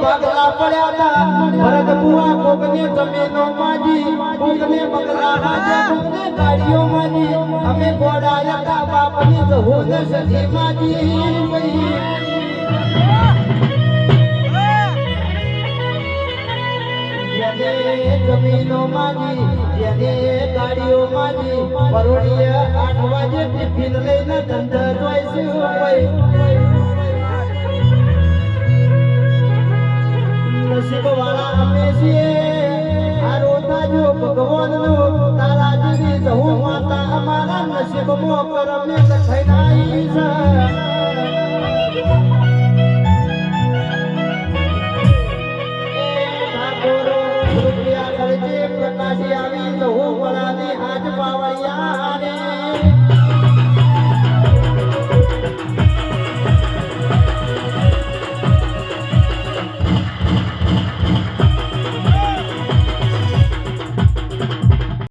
પગલા પડ્યા તા ભરત બુઆ કોકને જમીનો માજી કોકને બકરા હાજે કોકને ગાડીઓ માજી અમે ગોડાયા તા બાપની જહુદ સધી માજી જમીનો માજી જેને ગાડીઓ માજી પરોડીએ 8 વાગે ટિફિન લઈને ધંધા જોઈશું નસીબ વાળા અમે છીએ આ રોતાજો ભગવાનનો તારા જેવી જહુ માતા અમારા નસીબમાં કરમે લખાઈ નાઈ છે